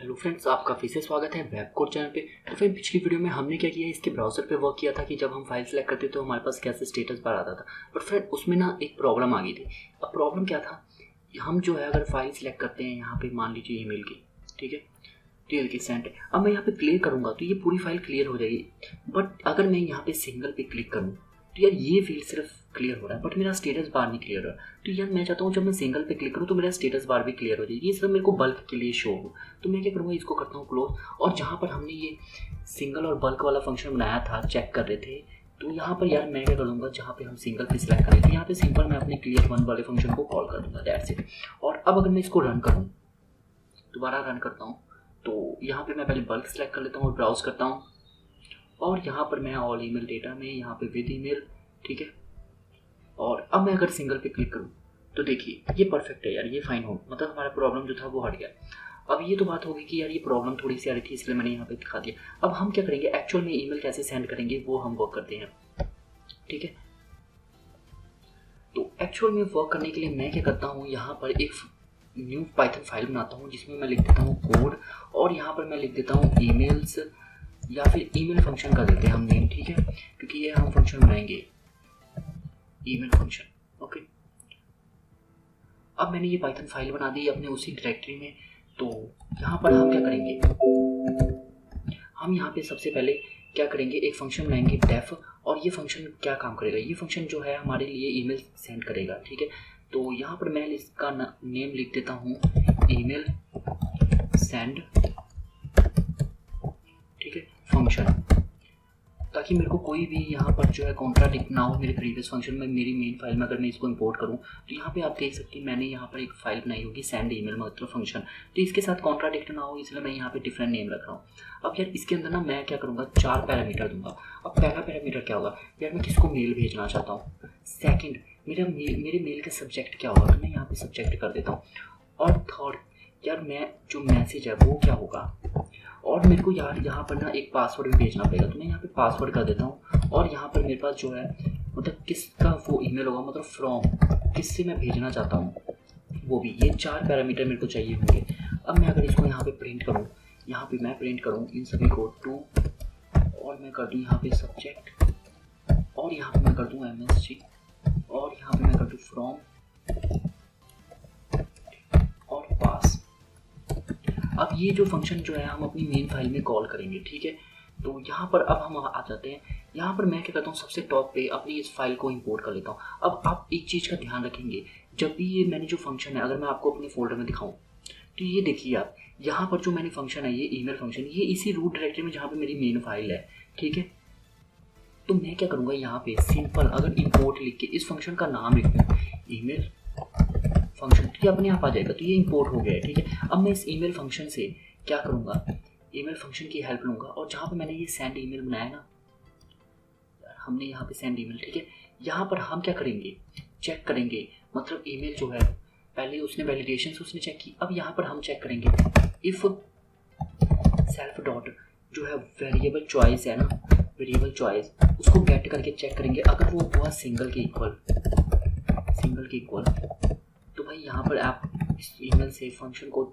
Hello friends, आपका फिर से स्वागत है वेब कोड चैनल पे। तो फ्रेंड, पिछली वीडियो में हमने क्या किया, इसके ब्राउज़र पे वर्क किया था कि जब हम फाइल सेलेक्ट करते तो हमारे पास कैसे स्टेटस बार आता था। बट फ्रेंड, उसमें ना एक प्रॉब्लम आ गई थी। अब प्रॉब्लम क्या था, हम जो है अगर फाइल सेलेक्ट करते हैं यहाँ पे, मान लीजिए ईमेल की, ठीक है, टीएल की सेंड है। अब मैं यहाँ पे क्लियर करूँगा तो ये पूरी फाइल क्लियर हो जाएगी। बट अगर मैं यहाँ पे सिंगल पे क्लिक करूँ तो यार ये फील्ड सिर्फ क्लियर हो रहा है, बट मेरा स्टेटस बार नहीं क्लियर हो रहा। तो यार मैं चाहता हूँ जब मैं सिंगल पे क्लिक करूँ तो मेरा स्टेटस बार भी क्लियर हो जाए, ये सिर्फ मेरे को बल्क के लिए शो हो। तो मैं क्या करूँगा, इसको करता हूँ क्लोज। और जहाँ पर हमने ये सिंगल और बल्क वाला फंक्शन बनाया था, चेक कर रहे थे, तो यहाँ पर यार मैं क्या कर दूँगा, जहाँ पे हम सिंगल पे सिलेक्ट करें तो यहाँ पे सिंपल मैं अपने क्लियर वन वाले फंक्शन को कॉल कर दूँगा, दैट्स इट। और अब अगर मैं इसको रन करूँ, दोबारा रन करता हूँ, तो यहाँ पे मैं पहले बल्क सेलेक्ट कर लेता हूँ और ब्राउज करता हूँ। और यहाँ पर मैं ऑल ईमेल डेटा में यहाँ पे विद ईमेल, ठीक है। और अब मैं अगर सिंगल पे क्लिक करूँ तो देखिए ये परफेक्ट है यार, ये फाइन हो, मतलब हमारा प्रॉब्लम जो था वो हट गया। अब ये तो बात होगी कि यार ये प्रॉब्लम थोड़ी सी आ रही थी, इसलिए मैंने यहाँ पे दिखा दिया। अब हम क्या करेंगे, एक्चुअल में ईमेल कैसे सेंड करेंगे वो हम वर्क करते हैं, ठीक है। तो एक्चुअल में वर्क करने के लिए मैं क्या करता हूँ, यहाँ पर एक न्यू पाइथन फाइल बनाता हूँ जिसमें मैं लिख देता हूँ कोड, और यहाँ पर मैं लिख देता हूँ ईमेल्स, या फिर ईमेल फंक्शन का देते हैं हम नेम, ठीक है, क्योंकि ये हम फंक्शन बनाएंगे ईमेल फंक्शन, ओके। अब मैंने ये पाइथन फाइल बना दी अपने उसी डायरेक्टरी में। तो यहाँ पर हम क्या करेंगे, हम यहाँ पे सबसे पहले क्या करेंगे, एक फंक्शन बनाएंगे डेफ। और ये फंक्शन क्या काम करेगा, ये फंक्शन जो है हमारे लिए ईमेल सेंड करेगा, ठीक है। तो यहाँ पर मैं इसका नेम लिख देता हूँ ईमेल सेंड, ठीक है, फंक्शन, ताकि मेरे को कोई भी यहाँ पर जो है कॉन्ट्राडिक्ट ना हो मेरे प्रीवियस फंक्शन में। मेरी मेन फाइल में अगर मैं इसको इंपोर्ट करूँ तो यहाँ पे आप देख सकते हैं मैंने यहाँ पर एक फाइल बनाई होगी सेंड ईमेल मतलब फंक्शन, तो इसके साथ कॉन्ट्राडिक्ट ना हो इसलिए मैं यहाँ पे डिफरेंट नेम रख रहा हूँ। अब यार इसके अंदर ना मैं क्या करूँगा, 4 पैरामीटर दूंगा। अब पहला पैरामीटर क्या होगा, यार मैं किसको मेल भेजना चाहता हूँ। सेकेंड, मेरे मेल का सब्जेक्ट क्या होगा, तो मैं यहाँ पे सब्जेक्ट कर देता हूँ। और थर्ड, यार मैं जो मैसेज है वो क्या होगा। और मेरे को यार यहाँ पर ना एक पासवर्ड भी भेजना पड़ेगा, तो मैं यहाँ पे पासवर्ड कर देता हूँ। और यहाँ पर मेरे पास जो है मतलब किसका वो ईमेल होगा, मतलब फ्रॉम किससे मैं भेजना चाहता हूँ वो भी। ये 4 पैरामीटर मेरे को चाहिए होंगे। अब मैं अगर इसको यहाँ पे प्रिंट करूँ, यहाँ पे मैं प्रिंट करूँ इन सभी को टू, और मैं कर दूँ यहाँ पे सब्जेक्ट, और यहाँ पे मैं कर दूँ MSG, और यहाँ पे मैं कर दूँ फ्रॉम और पास। अब ये जो फंक्शन जो है हम अपनी मेन फाइल में कॉल करेंगे, ठीक है। तो यहाँ पर अब हम आ जाते हैं, यहाँ पर मैं क्या करता हूँ, सबसे टॉप पे अपनी इस फाइल को इंपोर्ट कर लेता हूँ। अब आप एक चीज़ का ध्यान रखेंगे, जब भी ये मैंने जो फंक्शन है अगर मैं आपको अपने फोल्डर में दिखाऊँ तो ये देखिए आप, यहाँ पर जो मैंने फंक्शन है ये ईमेल फंक्शन, ये इसी रूट डायरेक्टरी में जहाँ पे मेरी मेन फाइल है, ठीक है। तो मैं क्या करूँगा, यहाँ पे सिंपल अगर इंपोर्ट लिख के इस फंक्शन का नाम लिख दूँ ईमेल फंक्शन, तो ये अपने आप आ जाएगा। तो ये इंपोर्ट हो गया है, ठीक है। अब मैं इस ईमेल फंक्शन से क्या करूँगा, ईमेल फंक्शन की हेल्प लूँगा, और जहाँ पे मैंने ये सेंड ईमेल बनाया ना, हमने यहाँ पे सेंड ईमेल, ठीक है, यहाँ पर हम क्या करेंगे, चेक करेंगे, मतलब ईमेल जो है पहले उसने वैलिडेशन उसने चेक की। अब यहाँ पर हम चेक करेंगे इफ़ सेल्फ डॉट जो है वेरिएबल चॉइस है ना, वेरिएबल चॉइस उसको गेट करके चेक करेंगे, अगर वो हुआ सिंगल के इक्वल, तो भाई यहाँ पर आप इस ईमेल से फंक्शन को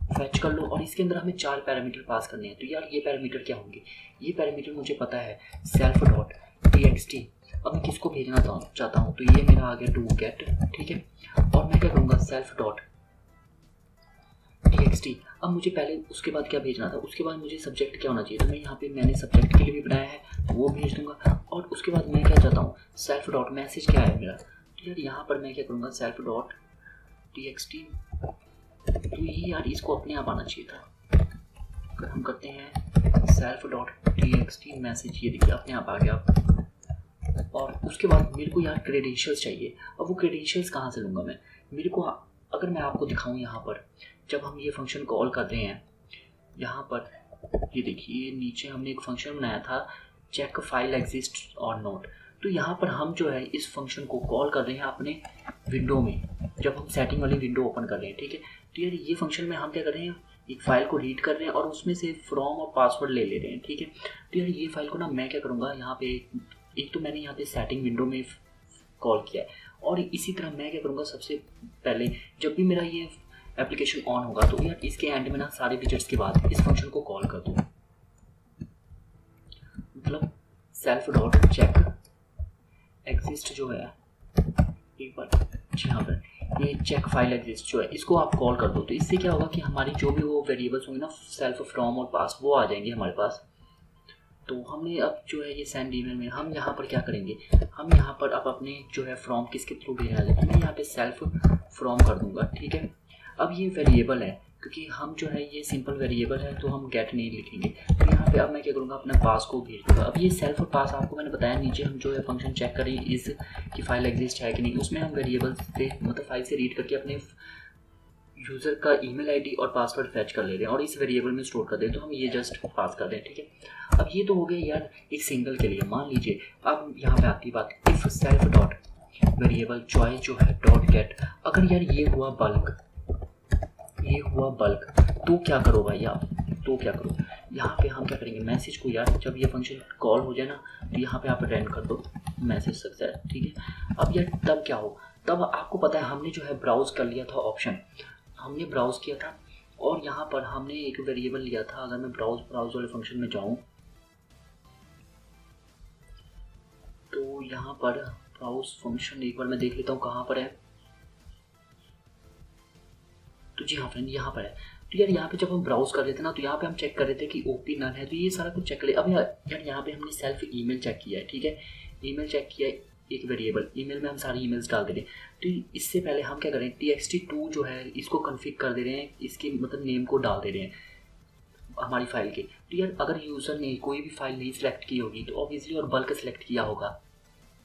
फैच कर लो। और इसके अंदर हमें 4 पैरामीटर पास करने हैं। तो यार ये पैरामीटर क्या होंगे, ये पैरामीटर मुझे पता है सेल्फ डॉट txt। अब मैं किसको भेजना चाहता हूँ, तो ये मेरा आ गया टू गेट, ठीक है। और मैं क्या करूँगा, सेल्फ डॉट txt। अब मुझे पहले उसके बाद क्या भेजना था, उसके बाद मुझे सब्जेक्ट क्या होना चाहिए, तो मैं यहाँ पे मैंने सब्जेक्ट के लिए भी बनाया है वो भेज दूंगा। और उसके बाद मैं क्या चाहता हूँ, सेल्फ डॉट मैसेज क्या है मेरा, तो यार यहाँ पर मैं क्या करूँगा, सेल्फ डॉट txt। तो ये यार इसको अपने आप आना चाहिए था। अगर हम करते हैं सेल्फ डॉट txt मैसेज, ये देखिए अपने आप आ गया। और उसके बाद मेरे को यार क्रेडेंशियल्स चाहिए। अब वो क्रेडेंशियल्स कहाँ से लूँगा मैं, मेरे को अगर मैं आपको दिखाऊँ, यहाँ पर जब हम ये फंक्शन कॉल करते हैं, यहाँ पर ये देखिए नीचे हमने एक फंक्शन बनाया था चेक फाइल एग्जिस्ट और नॉट। तो यहाँ पर हम जो है इस फंक्शन को कॉल कर रहे हैं अपने विंडो में, जब हम सेटिंग वाली विंडो ओपन कर रहे हैं, ठीक है। तो यार ये फंक्शन में हम क्या कर रहे हैं, एक फाइल को रीड कर रहे हैं और उसमें से फ्रॉम और पासवर्ड ले रहे हैं, ठीक है। तो यार ये फाइल को ना मैं क्या करूँगा, यहाँ पे एक तो मैंने यहाँ पे सेटिंग विंडो में कॉल किया है, और इसी तरह मैं क्या करूँगा, सबसे पहले जब भी मेरा ये एप्लीकेशन ऑन होगा तो यार इसके एंड में ना सारे विजिट्स के बाद इस फंक्शन को कॉल कर दो, मतलब सेल्फ डॉट चेक एग्जिस्ट जो है एक बार, जी हाँ फ्रेंड, ये चेक फाइल एग्जिस्ट जो है इसको आप कॉल कर दो। तो इससे क्या होगा कि हमारी जो भी वो वेरिएबल्स होंगे ना सेल्फ, फ्रॉम और पास, वो आ जाएंगे हमारे पास। तो हमने अब जो है ये सेंड ईमेल में हम यहाँ पर क्या करेंगे, हम यहाँ पर अब अपने जो है फ्रॉम किसके थ्रू भेजना है, तो मैं यहाँ पे सेल्फ फ्रॉम कर दूंगा, ठीक है। अब ये वेरिएबल है क्योंकि हम जो है ये सिंपल वेरिएबल है तो हम गेट नहीं लिखेंगे, तो यहाँ पे अब मैं क्या करूँगा अपना पास को भेज दूँगा। अब ये सेल्फ और पास आपको मैंने बताया नीचे हम जो है फंक्शन चेक करें इस की फाइल एग्जिस्ट है कि नहीं, उसमें हम वेरिएबल से मतलब फाइल से रीड करके अपने यूज़र का ईमेल आईडी और पासवर्ड फैच कर ले रहे हैं और इस वेरिएबल में स्टोर कर दें, तो हम ये जस्ट पास कर दें, ठीक है। अब ये तो हो गया यार एक सिंगल के लिए। मान लीजिए अब यहाँ पे आती बात, if self dot variable choice जो है डॉट गेट, अगर यार ये हुआ बल्क, ये हुआ बल्क, तो क्या करो भाई आप, तो क्या करो, यहाँ पे हम क्या करेंगे मैसेज को यार जब ये फंक्शन कॉल हो जाए ना तो यहाँ पे आप रन कर दो मैसेज सक्सेस, ठीक है। अब यार तब क्या हो, तब आपको पता है हमने जो है ब्राउज कर लिया था ऑप्शन, हमने ब्राउज किया था और यहाँ पर हमने एक वेरिएबल लिया था। अगर मैं ब्राउज वाले फंक्शन में जाऊँ तो यहाँ पर ब्राउज फंक्शन एक बार मैं देख लेता हूँ कहाँ पर है, तो जी हाँ फ्रेंड यहाँ पर है। तो यार यहाँ पे जब हम ब्राउज कर रहे थे ना तो यहाँ पे हम चेक कर रहे थे कि ओपी नन है, तो ये सारा कुछ चेक कर लिया। अब यार यहाँ पे हमने सेल्फ ईमेल चेक किया है, ठीक है, ईमेल चेक किया है एक वेरिएबल, ईमेल में हम सारी ईमेल्स डाल दे रहे हैं। तो इससे पहले हम क्या करें txt2 जो है इसको कन्फिग कर दे रहे हैं, इसकी मतलब नेम को डाल दे रहे हैं हमारी फाइल के। तो यार अगर यूज़र ने कोई भी फाइल नहीं सिलेक्ट की होगी तो ऑब्वियसली और बल्क सेलेक्ट किया होगा,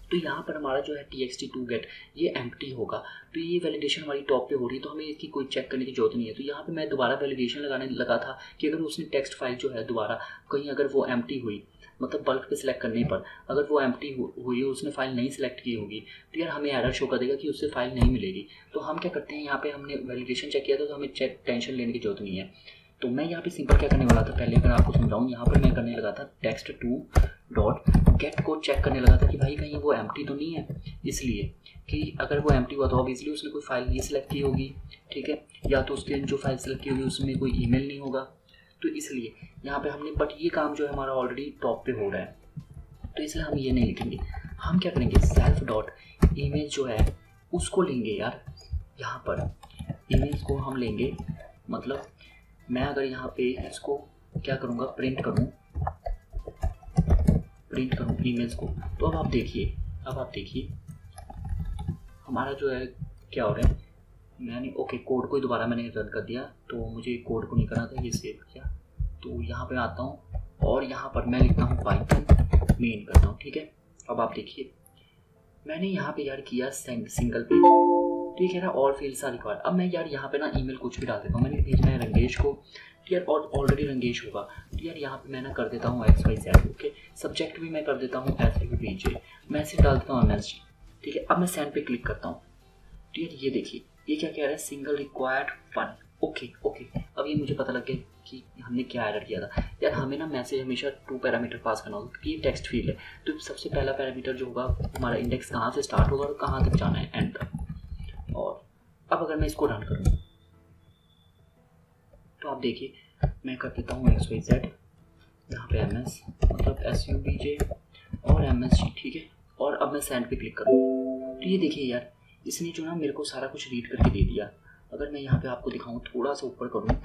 तो यहाँ पर हमारा जो है txt2 गेट ये एम्प्टी होगा। तो ये वैलिडेशन हमारी टॉप पे हो रही है तो हमें इसकी कोई चेक करने की जरूरत नहीं है। तो यहाँ पे मैं दोबारा वैलिडेशन लगाने लगा था कि अगर उसने टेक्स्ट फाइल जो है दोबारा कहीं अगर वो एम्प्टी हुई, मतलब बल्क पे सिलेक्ट करने पर अगर वो एम्प्टी हुई, उसने फाइल नहीं सिलेक्ट की होगी, तो यार हमें एरर शो कर देगा कि उससे फाइल नहीं मिलेगी। तो हम क्या करते हैं, यहाँ पे हमने वैलिडेशन चेक किया था तो हमें टेंशन लेने की जरूरत नहीं है। तो मैं यहाँ पे सिंपल क्या करने वाला था, पहले अगर आपको समझाऊँ, यहाँ पर मैं करने लगा था txt2 डॉट गेट को चेक करने लगा था कि भाई कहीं वो एम्प्टी तो नहीं है, इसलिए कि अगर वो एम्प्टी हुआ तो ऑब्वियसली उसने कोई फाइल नहीं सिलेक्ट की होगी, ठीक है, या तो उसके जो फाइल सेलेक्ट की होगी उसमें कोई ईमेल नहीं होगा, तो इसलिए यहाँ पे हमने, बट ये काम जो है हमारा ऑलरेडी टॉप पे हो रहा है तो इसलिए हम ये नहीं लिखेंगे। हम क्या करेंगे सेल्फ डॉट इमेज जो है उसको लेंगे यार, यहाँ पर इमेज को हम लेंगे, मतलब मैं अगर यहाँ पे इसको क्या करूँगा प्रिंट करूँ इमेज को, तो अब आप देखिए हमारा जो है क्या हो रहा है, मैंने ओके कोड को ही दोबारा मैंने रन कर दिया, तो मुझे कोड को नहीं करना था, ये सेव किया। तो यहाँ पे आता हूँ और यहाँ पर मैं लिखता हूँ पाइथन मेन करता हूँ, ठीक है। अब आप देखिए मैंने यहाँ पे यार किया सिंगल पे, तो ये कह रहा है ऑल फील्ड्स आर रिक्वायर्ड। अब मैं यार यहाँ पे ना ईमेल कुछ भी डाल देता हूँ, मैंने भेजना है रंगेश को, तो यार ऑलरेडी रंगेश होगा, तो यार यहाँ पे मैं ना कर देता हूँ XYZ, ओके, सब्जेक्ट भी मैं कर देता हूँ SUBJ, मैसेज डाल देता हूँ MSG, ठीक है। अब मैं सेंड पे क्लिक करता हूँ, तो यार ये देखिए ये क्या कह रहा है, सिंगल रिक्वायर्ड फन, ओके। अब ये मुझे पता लग गया कि हमने क्या एरर किया था। यार हमें ना मैसेज हमेशा 2 पैरामीटर पास करना होगा क्योंकि ये टेक्स्ट फील्ड है, तो सबसे पहला पैरामीटर जो होगा हमारा इंडेक्स कहाँ से स्टार्ट होगा और कहाँ तक जाना है, एंड तक। और अब अगर मैं इसको रन करूँ तो आप देखिए मैं कर देता हूँ XYZ, यहाँ पे MS मतलब SUBJ और MSG, ठीक है। और अब मैं सेंड पे क्लिक करूँ तो ये देखिए यार इसने जो ना मेरे को सारा कुछ रीड करके दे दिया। अगर मैं यहाँ पे आपको दिखाऊँ थोड़ा सा ऊपर करूँ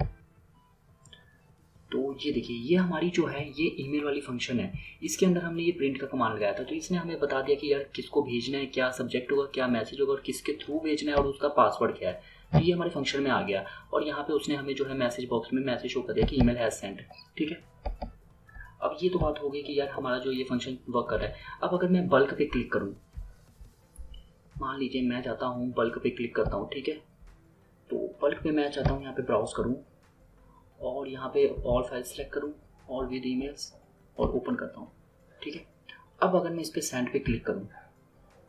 तो ये देखिए ये हमारी जो है ये ईमेल वाली फंक्शन है, इसके अंदर हमने ये प्रिंट का कमांड लगाया था, तो इसने हमें बता दिया कि यार किसको भेजना है, क्या सब्जेक्ट होगा, क्या मैसेज होगा और किसके थ्रू भेजना है और उसका पासवर्ड क्या है। तो ये हमारे फंक्शन में आ गया और यहाँ पे उसने हमें जो है मैसेज बॉक्स में मैसेज शो कर दिया कि ईमेल हैज सेंड, ठीक है। अब ये तो बात हो गई कि यार हमारा जो ये फंक्शन वर्क कर रहा है। अब अगर मैं बल्क पे क्लिक करूँ, मान लीजिए मैं चाहता हूँ बल्क पे क्लिक करता हूँ, ठीक है, तो बल्क पे मैं चाहता हूँ यहाँ पे ब्राउज करूँ और यहाँ पे ऑल फाइल सेलेक्ट करूँ, ऑल विद ईमेल्स, और ओपन करता हूँ, ठीक है। अब अगर मैं इस पर सेंड पे क्लिक करूँ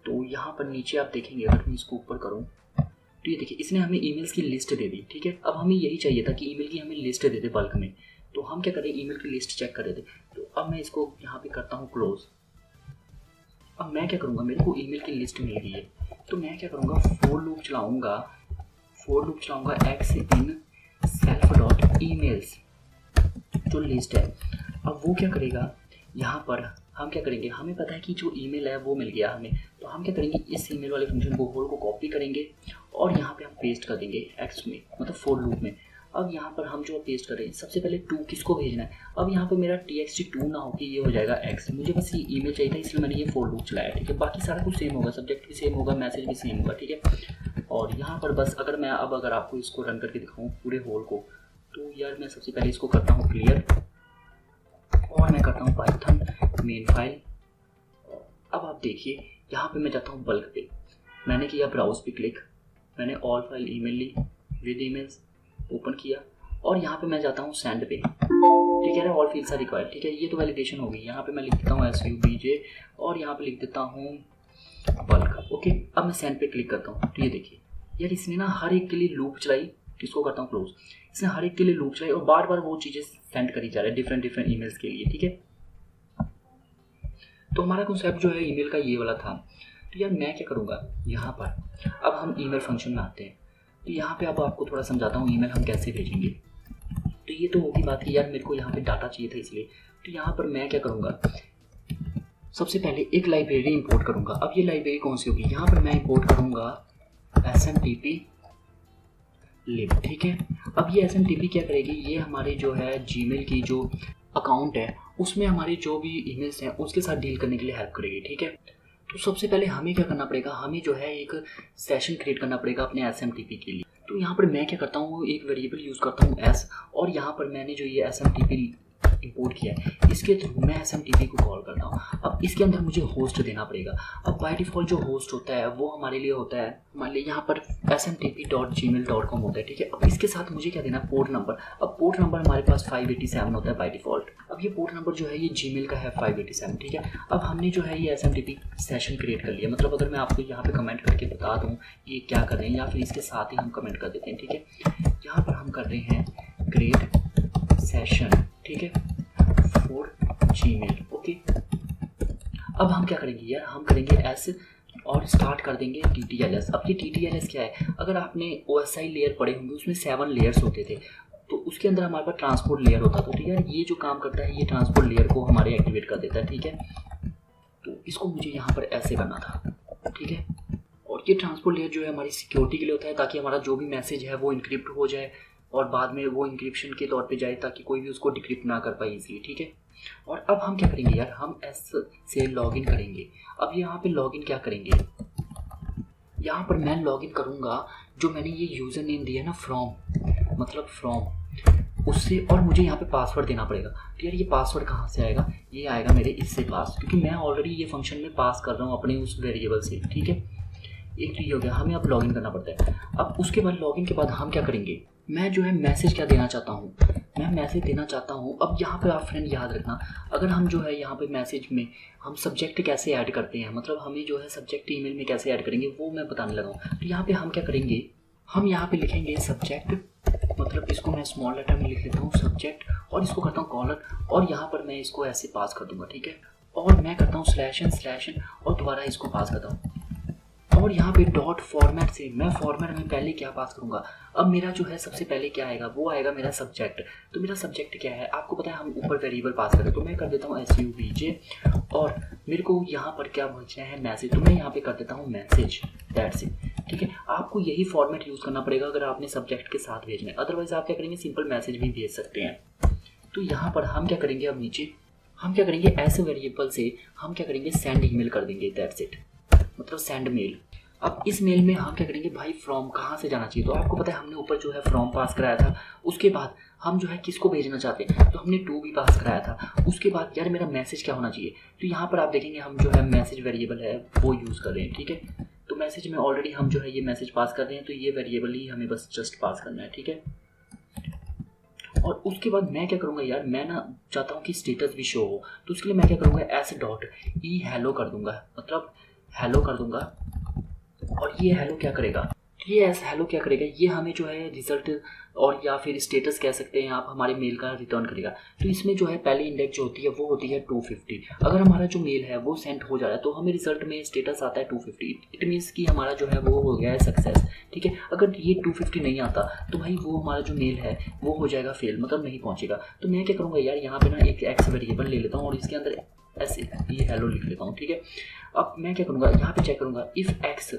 तो यहाँ पर नीचे आप देखेंगे, अगर मैं इसको ऊपर करूँ तो ये देखिए इसने हमें ईमेल्स की लिस्ट दे दी, ठीक है। अब हमें यही चाहिए था कि ईमेल की हमें लिस्ट दे दे बल्क में, तो हम क्या करें ईमेल की लिस्ट चेक कर रहे थे। तो अब मैं इसको यहाँ पे करता हूँ क्लोज। अब मैं क्या करूँगा, मेरे को ईमेल की लिस्ट मिल गई है, तो मैं क्या करूँगा फोर लूप फोर लूप चलाऊंगा x in self dot emails जो लिस्ट है। अब वो क्या करेगा, यहाँ पर हम क्या करेंगे, हमें पता है कि जो ईमेल है वो मिल गया हमें, तो हम क्या करेंगे इस ईमेल वाले फंक्शन को होल को कॉपी करेंगे और यहाँ पे हम पेस्ट कर देंगे एक्स में, मतलब फोर लूप में। अब यहाँ पर हम जो पेस्ट करें, सबसे पहले टू किसको भेजना है। अब यहाँ पे मेरा txt2 ना हो कि ये हो जाएगा x, मुझे बस ये ईमेल चाहिए था इसलिए मैंने ये फोर लूप चलाया, ठीक है। बाकी सारा कुछ सेम होगा, सब्जेक्ट भी सेम होगा, मैसेज भी सेम होगा, ठीक है। और यहाँ पर बस अगर मैं अगर आपको इसको रन करके दिखाऊँ पूरे होल को, तो यार मैं सबसे पहले इसको करता हूँ क्लियर और मैं करता हूँ पाइथन मेन फाइल। अब आप देखिए यहाँ पे मैं जाता हूँ बल्क पे, मैंने किया ब्राउज पे क्लिक, मैंने ऑल फाइल ईमेल ली विद इमेज ओपन किया और यहाँ पे मैं जाता हूँ सेंड पे, ठीक है ना, ऑल फील्ड्स आर रिक्वायर्ड, ठीक है। ये तो वैलिडेशन होगी। यहाँ पे मैं लिख देता हूँ SUBJ और यहाँ पे लिख देता हूँ बल्क, ओके। अब मैं सेंड पे क्लिक करता हूँ, तो ये देखिए यार इसने ना हर एक के लिए लूप चलाई, इसको करता हूँ क्लोज, इसने हर एक के लिए लूप चलाई और बार बार वो चीज़ें सेंड करी जा रही है डिफरेंट ईमेल्स के लिए, ठीक है। तो हमारा कॉन्सेप्ट जो है ईमेल का ये वाला था। तो यार मैं क्या करूँगा, यहाँ पर अब हम ईमेल फंक्शन में आते हैं। तो यहाँ पे अब आपको थोड़ा समझाता हूँ ईमेल हम कैसे भेजेंगे। तो ये तो होगी बात कि यार मेरे को यहाँ पे डाटा चाहिए था इसलिए, तो यहाँ पर मैं क्या करूँगा, सबसे पहले एक लाइब्रेरी इंपोर्ट करूँगा। अब ये लाइब्रेरी कौन सी होगी, यहाँ पर मैं इंपोर्ट करूँगा SMTP लिब, ठीक है। अब ये SMTP क्या करेगी, ये हमारे जो है जीमेल की जो अकाउंट है उसमें हमारे जो भी ईमेल्स हैं उसके साथ डील करने के लिए हेल्प करेगी, ठीक है। तो सबसे पहले हमें क्या करना पड़ेगा, हमें जो है एक सेशन क्रिएट करना पड़ेगा अपने SMTP के लिए। तो यहाँ पर मैं क्या करता हूँ, एक वेरिएबल यूज़ करता हूँ S, और यहाँ पर मैंने जो ये SMTP इंपोर्ट किया है इसके थ्रू मैं SMTP को कॉल करता हूँ। अब इसके अंदर मुझे होस्ट देना पड़ेगा। अब बाय डिफ़ॉल्ट जो होस्ट होता है वो हमारे लिए होता है, मान लीजिए यहाँ पर smtp.gmail.com होता है, ठीक है। अब इसके साथ मुझे क्या देना है, पोर्ट नंबर। अब पोर्ट नंबर हमारे पास 587 होता है बाय डिफ़ॉल्ट। अब ये पोर्ट नंबर जो है ये जीमेल का है 587, ठीक है। अब हमने जो है ये SMTP सेशन क्रिएट कर लिया, मतलब अगर मैं आपको यहाँ पे कमेंट करके बता दूँ ये क्या कर रहे हैं या फिर इसके साथ ही हम कमेंट कर देते हैं, ठीक है। यहाँ पर हम कर रहे हैं क्रिएट सेशन, ठीक है, फॉर जीमेल, ओके। अब हम क्या करेंगे यार, हम करेंगे S और स्टार्ट कर देंगे TTLS। अब ये TTLS क्या है, अगर आपने OSI लेयर पढ़े होंगे उसमें 7 लेयर्स होते थे, तो उसके अंदर हमारे पास ट्रांसपोर्ट लेयर होता था। तो यार ये जो काम करता है ये ट्रांसपोर्ट लेयर को हमारे एक्टिवेट कर देता है, ठीक है। तो इसको मुझे यहाँ पर ऐसे करना था, ठीक है। और ये ट्रांसपोर्ट लेयर जो है हमारी सिक्योरिटी के लिए होता है, ताकि हमारा जो भी मैसेज है वो इनक्रिप्ट हो जाए और बाद में वो इंक्रिप्शन के तौर पे जाए ताकि कोई भी उसको डिक्रिप्ट ना कर पाए इजीली, ठीक है। और अब हम क्या करेंगे यार, हम S से लॉगिन करेंगे। अब यहाँ पे लॉगिन क्या करेंगे, यहाँ पर मैं लॉगिन करूँगा जो मैंने ये यूज़र नेम दिया ना फ्रॉम, मतलब फ्रॉम उससे, और मुझे यहाँ पे पासवर्ड देना पड़ेगा। तो यार ये पासवर्ड कहाँ से आएगा, ये आएगा मेरे इससे पास, क्योंकि मैं ऑलरेडी ये फंक्शन में पास कर रहा हूँ अपने उस वेरिएबल से, ठीक है। एक तो ये हो गया, हमें अब लॉगिन करना पड़ता है। अब उसके बाद लॉगिन के बाद हम क्या करेंगे, मैं जो है मैसेज क्या देना चाहता हूँ, मैं मैसेज देना चाहता हूँ। अब यहाँ पे आप फ्रेंड याद रखना, अगर हम जो है यहाँ पे मैसेज में हम सब्जेक्ट कैसे ऐड करते हैं, मतलब हमें जो है सब्जेक्ट ईमेल में कैसे ऐड करेंगे वो मैं बताने लगा हूँ। तो यहाँ पे हम क्या करेंगे, हम यहाँ पे लिखेंगे सब्जेक्ट, मतलब इसको मैं स्मॉल लेटर में लिख लेता हूँ सब्जेक्ट, और इसको करता हूँ कॉलर, और यहाँ पर मैं इसको ऐसे पास कर दूंगा, ठीक है। और मैं करता हूँ /n और दोबारा इसको पास करता हूँ। और यहाँ पे डॉट फॉर्मेट से मैं फॉर्मेट में पहले क्या पास करूँगा, अब मेरा जो है सबसे पहले क्या आएगा, वो आएगा मेरा सब्जेक्ट। तो मेरा सब्जेक्ट क्या है आपको पता है, हम ऊपर वेरिएबल पास करें, तो मैं कर देता हूँ SUBJ, और मेरे को यहाँ पर क्या भेजना है मैसेज, तो मैं यहाँ पे कर देता हूँ मैसेज, दैट्स इट, ठीक है। आपको यही फॉर्मेट यूज़ करना पड़ेगा अगर आपने सब्जेक्ट के साथ भेजना है, अदरवाइज आप क्या करेंगे सिंपल मैसेज भी भेज सकते हैं। तो यहाँ पर हम क्या करेंगे, अब नीचे हम क्या करेंगे, ऐसे वेरिएबल से हम क्या करेंगे सेंड ईमेल कर देंगे, दैट्स इट, मतलब सेंड मेल। अब इस मेल में हम क्या करेंगे भाई, फ्रॉम कहाँ से जाना चाहिए, तो आपको पता है हमने ऊपर जो है फ्रॉम पास कराया था, उसके बाद हम जो है किसको भेजना चाहते हैं, तो हमने टू भी पास कराया था। उसके बाद यार मेरा मैसेज क्या होना चाहिए, तो यहाँ पर आप देखेंगे हम जो है मैसेज वेरिएबल है वो यूज़ कर रहे हैं, ठीक है। तो मैसेज में ऑलरेडी हम जो है ये मैसेज पास कर रहे हैं, तो ये वेरिएबल ही हमें बस जस्ट पास करना है, ठीक है। और उसके बाद मैं क्या करूँगा यार, मैं ना चाहता हूँ कि स्टेटस भी शो हो, तो उसके लिए मैं क्या करूँगा S.E हेलो कर दूँगा, मतलब हेलो कर दूँगा। और ये हेलो क्या करेगा, तो ये ऐसा हेलो क्या करेगा, ये हमें जो है रिजल्ट और या फिर स्टेटस कह सकते हैं आप, हमारे मेल का रिटर्न करेगा। तो इसमें जो है पहले इंडेक्स जो होती है वो होती है 250। अगर हमारा जो मेल है वो सेंड हो जा रहा है तो हमें रिजल्ट में स्टेटस आता है 250। इट मीन्स कि हमारा जो है वो हो गया है सक्सेस, ठीक है। अगर ये 250 नहीं आता तो भाई वो हमारा जो मेल है वो हो जाएगा फेल, मतलब नहीं पहुँचेगा। तो मैं क्या करूँगा यार, यहाँ पे ना एक एक्स वेरिएबल ले लेता हूँ और इसके अंदर ऐसे ये हेलो लिख लेता हूँ, ठीक है। अब मैं क्या करूँगा, यहाँ पे चेक करूँगा इफ़ एक्स,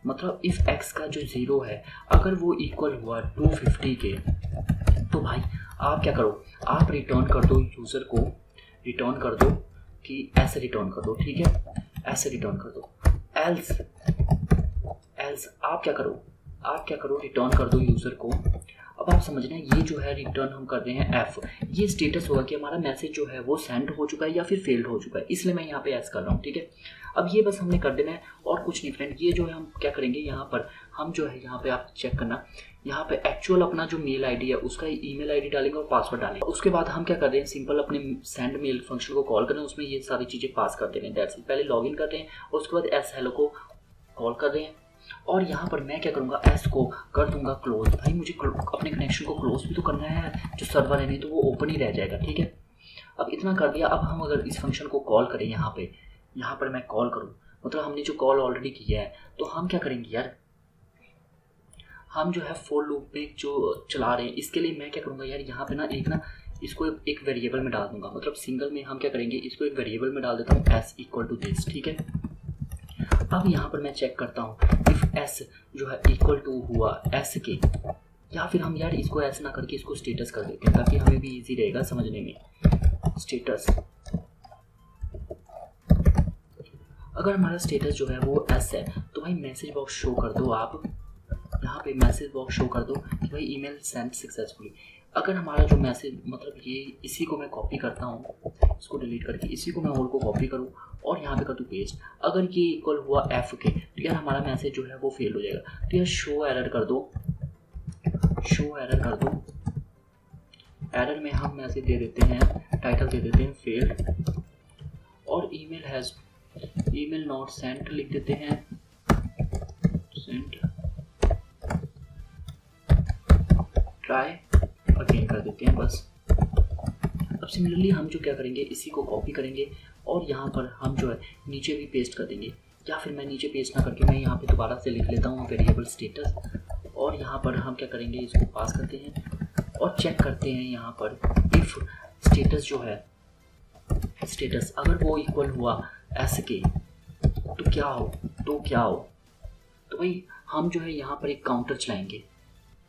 मतलब इफ़ एक्स का जो 0 है अगर वो इक्वल हुआ 250 के, तो भाई आप क्या करो, आप रिटर्न कर दो यूज़र को, रिटर्न कर दो कि ऐसे रिटर्न कर दो, ठीक है, ऐसे रिटर्न कर दो। एल्स आप क्या करो रिटर्न कर दो यूज़र को। अब आप समझना ये जो है रिटर्न हम कर रहे हैं एफ, ये स्टेटस होगा कि हमारा मैसेज जो है वो सेंड हो चुका है या फिर फेल्ड हो चुका है, इसलिए मैं यहाँ पे एस कर रहा हूँ, ठीक है। अब ये बस हमने कर देना है और कुछ नहीं फ्रेंड। ये जो है हम क्या करेंगे, यहाँ पर हम जो है यहाँ पे आप चेक करना, यहाँ पे एक्चुअल अपना जो मेल आईडी है उसका ईमेल आईडी डालेंगे और पासवर्ड डालेंगे। उसके बाद हम क्या कर रहे हैं, सिंपल अपने सेंड मेल फंक्शन को कॉल कर रहे हैं, उसमें ये सारी चीज़ें पास कर दे रहे हैं, दैट्स इट। पहले लॉगिन कर रहे हैं और उसके बाद एस हेलो को कॉल कर रहे हैं और यहाँ पर मैं क्या करूँगा, एस को कर दूंगा क्लोज। भाई मुझे अपने कनेक्शन को क्लोज भी तो करना है, जो सर्वर है नहीं तो वो ओपन ही रह जाएगा, ठीक है। अब इतना कर दिया। अब हम अगर इस फंक्शन को कॉल करें, यहाँ पर मैं कॉल करूँ, मतलब हमने जो कॉल ऑलरेडी किया है, तो हम क्या करेंगे यार, हम जो है फॉर लूप में जो चला रहे हैं इसके लिए मैं क्या करूँगा यार, यहाँ पे ना इसको एक वेरिएबल में डाल दूंगा, मतलब सिंगल में हम क्या करेंगे, इसको एक वेरिएबल में डाल देता हूँ एस इक्वल टू दिस, ठीक है। अब यहाँ पर मैं चेक करता हूँ इफ एस जो है इक्वल टू हुआ एस के, या फिर हम यार इसको ऐसे ना करके इसको स्टेटस कर देते हैं ताकि हमें भी इजी रहेगा समझने में। स्टेटस, अगर हमारा स्टेटस जो है वो एस है तो भाई मैसेज बॉक्स शो कर दो, आप यहाँ पे मैसेज बॉक्स शो कर दो कि भाई ईमेल सेंड सक्सेसफुली। अगर हमारा जो मैसेज, मतलब ये इसी को मैं कॉपी करता हूँ, इसको डिलीट करके इसी को मैं होल को कॉपी करूँ और यहाँ पे कर दूँ पेस्ट। अगर ये इक्वल हुआ एफ के तो यार हमारा मैसेज जो है वो फेल हो जाएगा। तो यार शो एरर कर दो, एरर में हम मैसेज दे देते हैं, टाइटल दे देते हैं फेल्ड और ईमेल नॉट सेंट लिख देते हैं, सेंट ट्राई अगेन कर देते हैं बस। अब सिमिलरली हम जो क्या करेंगे, इसी को कॉपी करेंगे और यहाँ पर हम जो है नीचे भी पेस्ट कर देंगे, या फिर मैं नीचे पेस्ट ना करके मैं यहाँ पे दोबारा से लिख लेता हूँ वेरिएबल स्टेटस और यहाँ पर हम क्या करेंगे, इसको पास करते हैं और चेक करते हैं यहाँ पर इफ स्टेटस जो है, स्टेटस अगर वो इक्वल हुआ एस के तो क्या हो, तो भाई हम जो है यहाँ पर एक काउंटर चलाएंगे,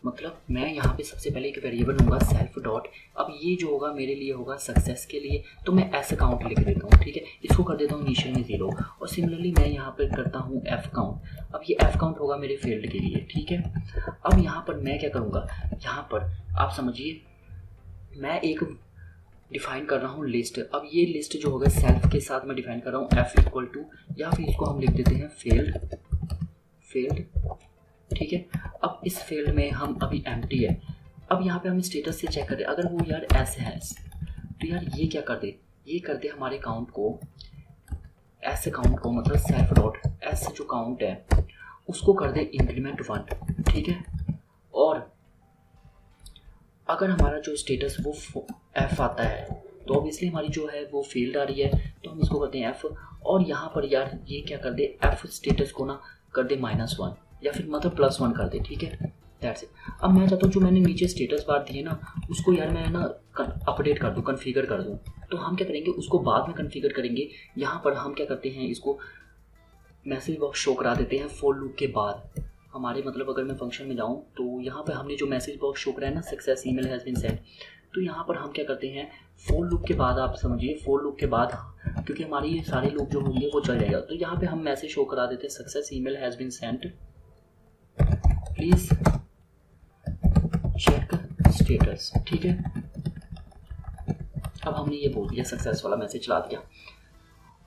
मतलब मैं यहाँ पे सबसे पहले एक वेरिएबल लूँगा सेल्फ डॉट। अब ये जो होगा मेरे लिए होगा सक्सेस के लिए, तो मैं एस काउंट लिख देता हूँ, ठीक है। इसको कर देता हूँ इनिशियल में 0 और सिमिलरली मैं यहाँ पर करता हूँ एफ काउंट। अब ये एफ काउंट होगा मेरे फील्ड के लिए, ठीक है। अब यहाँ पर मैं क्या करूँगा, यहाँ पर आप समझिए मैं एक डिफाइन कर रहा हूँ लिस्ट। अब ये लिस्ट जो होगा सेल्फ के साथ मैं डिफाइन कर रहा हूँ एफ इक्वल टू, या फिर इसको हम लिख देते हैं फील्ड, ठीक है। अब इस फील्ड में हम अभी एम्प्टी है। अब यहाँ पे हम स्टेटस से चेक करें, अगर वो यार एस है तो यार ये क्या कर दे, हमारे काउंट को, एस काउंट को, मतलब सेल्फ डॉट एस जो काउंट है उसको कर दे इंक्रीमेंट 1, ठीक है। और अगर हमारा जो स्टेटस वो एफ आता है तो ऑब्वियसली हमारी जो है वो फील्ड आ रही है, तो हम इसको करते हैं एफ और यहाँ पर यार ये क्या कर दे, एफ स्टेटस को ना कर दे -1 या फिर मतलब +1 कर दे, ठीक है। That's it. अब मैं चाहता हूँ जो मैंने नीचे स्टेटस बार दिए ना उसको यार मैं ना अपडेट कर दूँ, कन्फिगर कर दूँ। तो हम क्या करेंगे, उसको बाद में कन्फिगर करेंगे। यहाँ पर हम क्या करते हैं, इसको मैसेज बॉक्स शो करा देते हैं फॉर लूप के बाद हमारे, मतलब अगर मैं फंक्शन में जाऊँ तो यहाँ पर हमने जो मैसेज बॉक्स शो कराया ना success email has been send, तो यहाँ पर हम क्या करते हैं फॉर लूप के बाद, आप समझिए फॉर लूप के बाद, क्योंकि हमारी ये सारे लूप जो होंगे वो चल जाएगा, तो यहाँ पे हम मैसेज शो करा देते हैं success email has been send, please check status, ठीक है। अब हमने ये बोल दिया, सक्सेस वाला मैसेज चला दिया।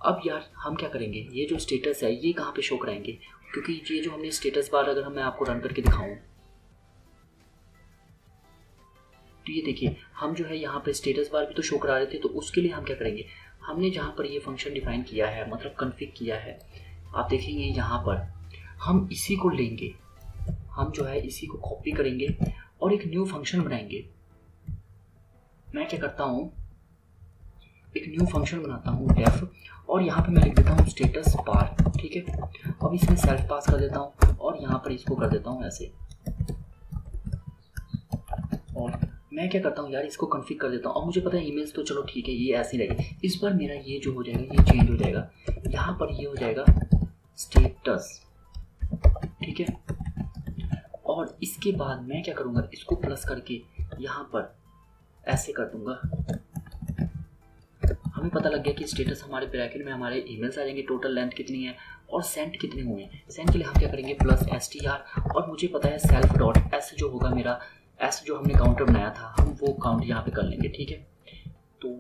अब यार हम क्या करेंगे, ये जो स्टेटस है ये कहाँ पे शो कराएंगे, क्योंकि ये जो हमने स्टेटस बार अगर मैं आपको रन करके दिखाऊं तो ये देखिए हम जो है यहाँ पे स्टेटस बार भी तो शो करा रहे थे। तो उसके लिए हम क्या करेंगे, हमने जहाँ पर ये फंक्शन डिफाइन किया है, मतलब कन्फिग किया है, आप देखेंगे यहाँ पर हम इसी को लेंगे हम जो है इसी को कॉपी करेंगे और एक न्यू फंक्शन बनाएंगे। मैं क्या करता हूँ, एक न्यू फंक्शन बनाता हूँ डेफ, और यहाँ पे मैं लिख देता हूँ स्टेटस बार, ठीक है। अब इसमें सेल्फ पास कर देता हूँ और यहाँ पर इसको कर देता हूँ ऐसे, और मैं क्या करता हूँ यार, इसको कॉन्फ़िग कर देता हूँ। अब मुझे पता है ईमेल्स तो चलो ठीक है ये ऐसे ही रहेगी, इस बार मेरा ये जो हो जाएगा ये चेंज हो जाएगा, यहाँ पर ये हो जाएगा स्टेटस, ठीक है। और इसके बाद मैं क्या करूँगा, इसको प्लस करके यहाँ पर ऐसे कर दूँगा। हमें पता लग गया कि स्टेटस हमारे ब्रैकेट में हमारे ईमेल्स आ जाएंगे, टोटल लेंथ कितनी है और सेंट कितने हुए हैं। सेंट के लिए हम क्या करेंगे प्लस str, और मुझे पता है सेल्फ डॉट एस जो होगा मेरा, एस जो हमने काउंटर बनाया था हम वो काउंट यहाँ पे कर लेंगे, ठीक है। तो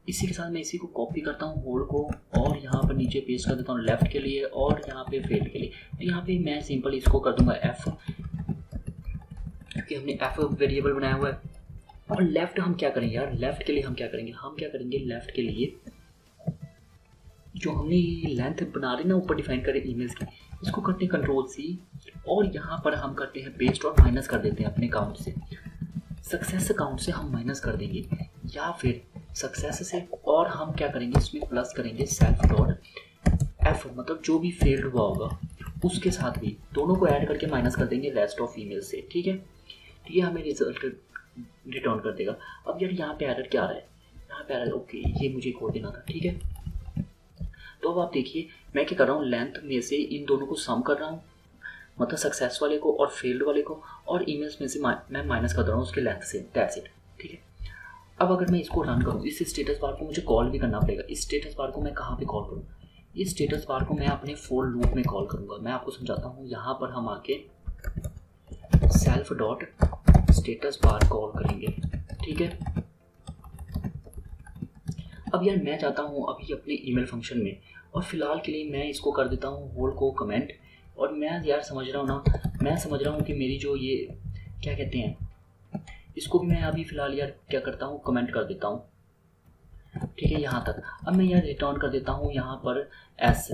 इसी के साथ मैं इसी को कॉपी करता हूँ होल को, और यहाँ पर नीचे पेस्ट कर देता हूँ लेफ़्ट के लिए और यहाँ पे फील्ड के लिए। तो यहाँ पे मैं सिंपल इसको कर दूंगा f, क्योंकि हमने f वेरिएबल बनाया हुआ है। और लेफ़्ट हम क्या करेंगे यार, लेफ़्ट के लिए हम क्या करेंगे, लेफ़्ट के लिए जो हमने ये लेंथ बना रही ना ऊपर डिफाइन करें ईमेल्स की, इसको करते हैं Ctrl+C, और यहाँ पर हम करते हैं पेस्ट और माइनस कर देते हैं अपने काउंट से, सक्सेस काउंट से हम माइनस कर देंगे, या फिर सक्सेस से, और हम क्या करेंगे इसमें प्लस करेंगे सेल्फ डॉट एफ, मतलब जो भी फेल्ड हुआ होगा उसके साथ भी दोनों को ऐड करके माइनस कर देंगे रेस्ट ऑफ ईमेल से, ठीक है। तो ये हमें रिजल्ट रिटर्न कर देगा। अब यार यहाँ पे एरर क्या आ रहा है, यहाँ पे एरर, ओके ये मुझे खोल देना था, ठीक है। तो अब आप देखिए मैं क्या कर रहा हूँ, लेंथ में से इन दोनों को सम कर रहा हूँ, मतलब सक्सेस वाले को और फेल्ड वाले को, और ईमेल्स में से मैं माइनस कर रहा हूँ उसके लेंथ से, दैट्स इट, ठीक है। अब अगर मैं इसको रन करूँ, इस स्टेटस बार को मुझे कॉल भी करना पड़ेगा। इस स्टेटस बार को मैं कहाँ पे कॉल करूँ, इस स्टेटस बार को मैं अपने फॉर लूप में कॉल करूँगा। मैं आपको समझाता हूँ, यहाँ पर हम आके self dot status bar call करेंगे, ठीक है। अब यार मैं चाहता हूँ अभी अपने ईमेल फंक्शन में, और फिलहाल के लिए मैं इसको कर देता हूँ होल को कमेंट, और मैं यार समझ रहा हूँ ना, मैं समझ रहा हूँ कि मेरी जो ये क्या कहते हैं, इसको भी मैं अभी फ़िलहाल यार क्या करता हूँ कमेंट कर देता हूँ, ठीक है, यहाँ तक। अब मैं यार रिटर्न कर देता हूँ यहाँ पर एस,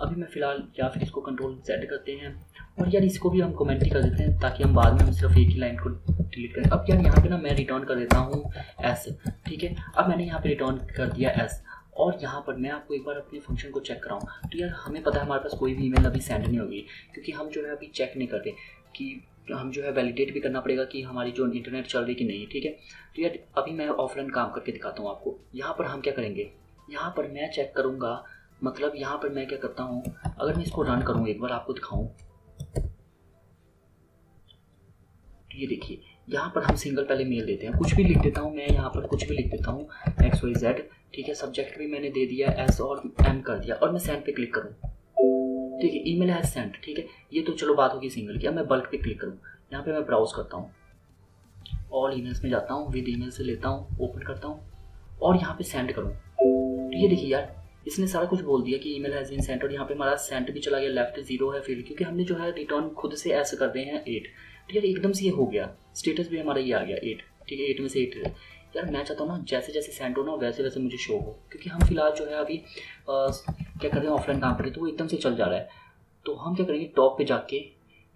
अभी मैं फ़िलहाल, या फिर इसको Ctrl+Z करते हैं, और यार इसको भी हम कमेंट ही कर देते हैं ताकि हम बाद में हम सिर्फ एक ही लाइन को डिलीट करें। अब यार यहाँ पे ना मैं रिटर्न कर देता हूँ एस, ठीक है। अब मैंने यहाँ पे रिटर्न कर दिया एस, और यहाँ पर मैं आपको एक बार अपने फंक्शन को चेक कराऊँ। तो यार हमें पता है हमारे पास कोई भी ईमेल अभी सेंड नहीं होगी, क्योंकि हम जो है अभी चेक नहीं करते, कि हम जो है वैलिडेट भी करना पड़ेगा कि हमारी जो इंटरनेट चल रही कि नहीं, ठीक है। तो यार अभी मैं ऑफलाइन काम करके दिखाता हूँ आपको। यहाँ पर हम क्या करेंगे, यहाँ पर मैं चेक करूँगा, मतलब यहाँ पर मैं क्या करता हूँ, अगर मैं इसको रन करूँ एक बार आपको दिखाऊँ, तो ये देखिए यहाँ पर हम सिंगल पहले मेल देते हैं, कुछ भी लिख देता हूँ मैं, यहाँ पर कुछ भी लिख देता हूँ XYZ, ठीक है। सब्जेक्ट भी मैंने दे दिया S और M कर दिया, और मैं सेंड पे क्लिक करूँ, ठीक है, ईमेल हैज सेंड, ठीक है। ये तो चलो बात होगी सिंगल की। अब मैं बल्क पे क्लिक करूँ, यहाँ पे मैं ब्राउज करता हूँ, ऑल ईमेल्स में जाता हूँ, विद ईमेल से लेता हूँ, ओपन करता हूँ, और यहाँ पे सेंड करूँ। तो ये देखिए यार इसने सारा कुछ बोल दिया कि ईमेल हैज बीन सेंट, और यहाँ पे हमारा सेंट भी चला गया, लेफ्ट 0 है फील्ड, क्योंकि हमने जो है रिटर्न खुद से ऐसे कर रहे हैं 8। तो यार एकदम से ये हो गया, स्टेटस भी हमारा ये आ गया 8, ठीक है, 8 में से 8 है। यार मैं चाहता हूँ ना जैसे जैसे सेंड हो ना वैसे वैसे मुझे शो हो, क्योंकि हम फिलहाल जो है अभी क्या कर रहे हैं ऑफलाइन काम कर रहे हैं, तो वो एकदम से चल जा रहा है। तो हम क्या करेंगे, टॉप पे जाके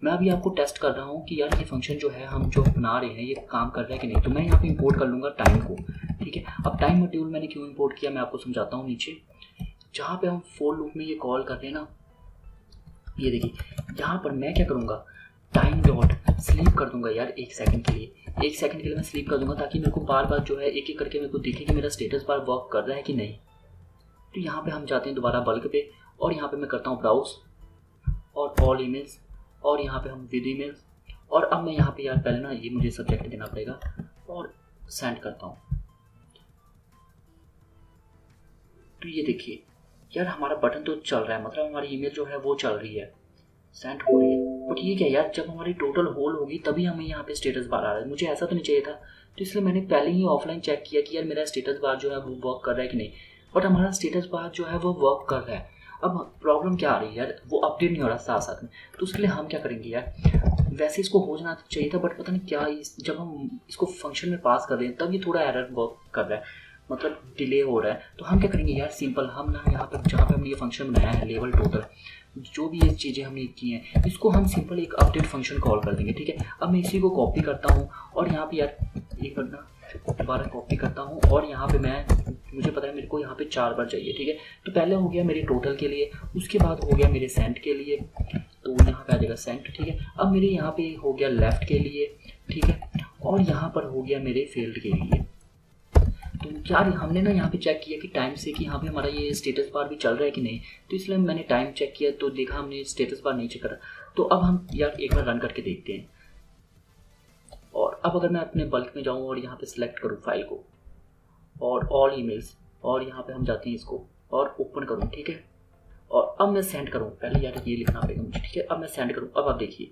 मैं अभी आपको टेस्ट कर रहा हूँ कि यार ये फंक्शन जो है हम जो बना रहे हैं ये काम कर रहा है कि नहीं। तो मैं यहाँ पे इंपोर्ट कर लूँगा टाइम को, ठीक है। अब टाइम मॉड्यूल मैंने क्यों इंपोर्ट किया मैं आपको समझाता हूँ। नीचे जहाँ पे हम फॉर लूप में ये कॉल कर रहे हैं ना, ये देखिए यहाँ पर मैं क्या करूँगा, टाइम डॉट स्लीप कर दूंगा यार 1 सेकंड के लिए, 1 सेकंड के लिए मैं स्लीप कर दूंगा, ताकि मेरे को बार बार जो है एक एक करके मेरे को दिखे कि मेरा स्टेटस बार वर्क कर रहा है कि नहीं। तो यहाँ पे हम जाते हैं दोबारा बल्क पे, और यहाँ पे मैं करता हूँ ब्राउज और ऑल ईमेल्स, और यहाँ पे हम विद ईमेल्स, और अब मैं यहाँ पे यार पहले ना ये मुझे सब्जेक्ट देना पड़ेगा, और सेंड करता हूँ। तो ये देखिए यार हमारा बटन तो चल रहा है, मतलब हमारी ईमेल जो है वो चल रही है, सेंड हो रही है। बट ये क्या यार, जब हमारी टोटल होल होगी तभी हमें यहाँ पे स्टेटस बार आ रहा है, मुझे ऐसा तो नहीं चाहिए था। तो इसलिए मैंने पहले ही ऑफलाइन चेक किया कि यार मेरा स्टेटस बार जो है वो वर्क कर रहा है कि नहीं, बट हमारा स्टेटस बार जो है वो वर्क कर रहा है। अब प्रॉब्लम क्या आ रही है यार, वो अपडेट नहीं हो रहा साथ साथ में। तो उसके लिए हम क्या करेंगे यार, वैसे इसको हो जाना चाहिए था, बट पता नहीं क्या जब हम इसको फंक्शन में पास कर रहे हैं तब ये थोड़ा एरर वर्क कर रहा है, मतलब डिले हो रहा है। तो हम क्या करेंगे यार, सिंपल हम ना यहाँ पर जहाँ पे हमने ये फंक्शन बनाया है लेवल टोटल, जो भी ये चीज़ें हमने की हैं इसको हम सिंपल एक अपडेट फंक्शन कॉल कर देंगे, ठीक है। अब मैं इसी को कॉपी करता हूँ और यहाँ पे यार ये करना दोबारा कॉपी करता हूँ और यहाँ पे मुझे पता है मेरे को यहाँ पे 4 बार चाहिए, ठीक है। तो पहले हो गया मेरे टोटल के लिए, उसके बाद हो गया मेरे सेंट के लिए, तो यहाँ पे आ जाएगा सेंट, ठीक है। अब मेरे यहाँ पे हो गया लेफ्ट के लिए, ठीक है, और यहाँ पर हो गया मेरे फील्ड के लिए। तो यार हमने ना यहाँ पे चेक किया कि टाइम से कि यहाँ पे हमारा ये स्टेटस बार भी चल रहा है कि नहीं, तो इसलिए मैंने टाइम चेक किया तो देखा हमने स्टेटस बार नहीं चेक करा। तो अब हम यार एक बार रन करके देखते हैं। और अब अगर मैं अपने बल्क में जाऊँ और यहाँ पे सिलेक्ट करूँ फाइल को और ऑल ईमेल्स, और यहाँ पे हम जाते हैं इसको और ओपन करूँ, ठीक है। और अब मैं सेंड करूँ, पहले यार ये लिखना पड़ेगा मुझे, ठीक है। अब मैं सेंड करूँ, अब आप देखिए,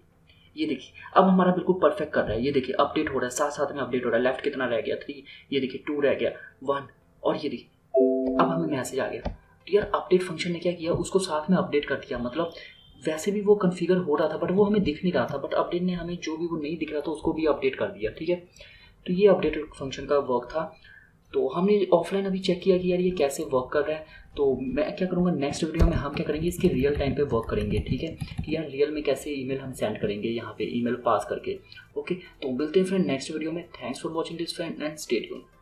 ये देखिए अब हमारा बिल्कुल परफेक्ट कर रहा है। ये देखिए अपडेट हो रहा है, साथ साथ में अपडेट हो रहा है। लेफ्ट कितना रह गया 3, ये देखिए 2 रह गया 1, और ये देखिए अब हमें मैसेज आ गया। तो यार अपडेट फंक्शन ने क्या किया, उसको साथ में अपडेट कर दिया। मतलब वैसे भी वो कन्फिगर हो रहा था बट वो हमें दिख नहीं रहा था, बट अपडेट ने हमें जो भी वो नहीं दिख रहा था उसको भी अपडेट कर दिया, ठीक है। तो ये अपडेट फंक्शन का वर्क था। तो हमने ऑफलाइन अभी चेक किया कि यार ये कैसे वर्क कर रहा है। तो मैं क्या करूँगा नेक्स्ट वीडियो में हम क्या करेंगे, इसके रियल टाइम पे वर्क करेंगे, ठीक है, कि यार रियल में कैसे ईमेल हम सेंड करेंगे यहाँ पे ईमेल पास करके। ओके, तो मिलते हैं फ्रेंड नेक्स्ट वीडियो में। Thanks for watching this friend and stay tuned.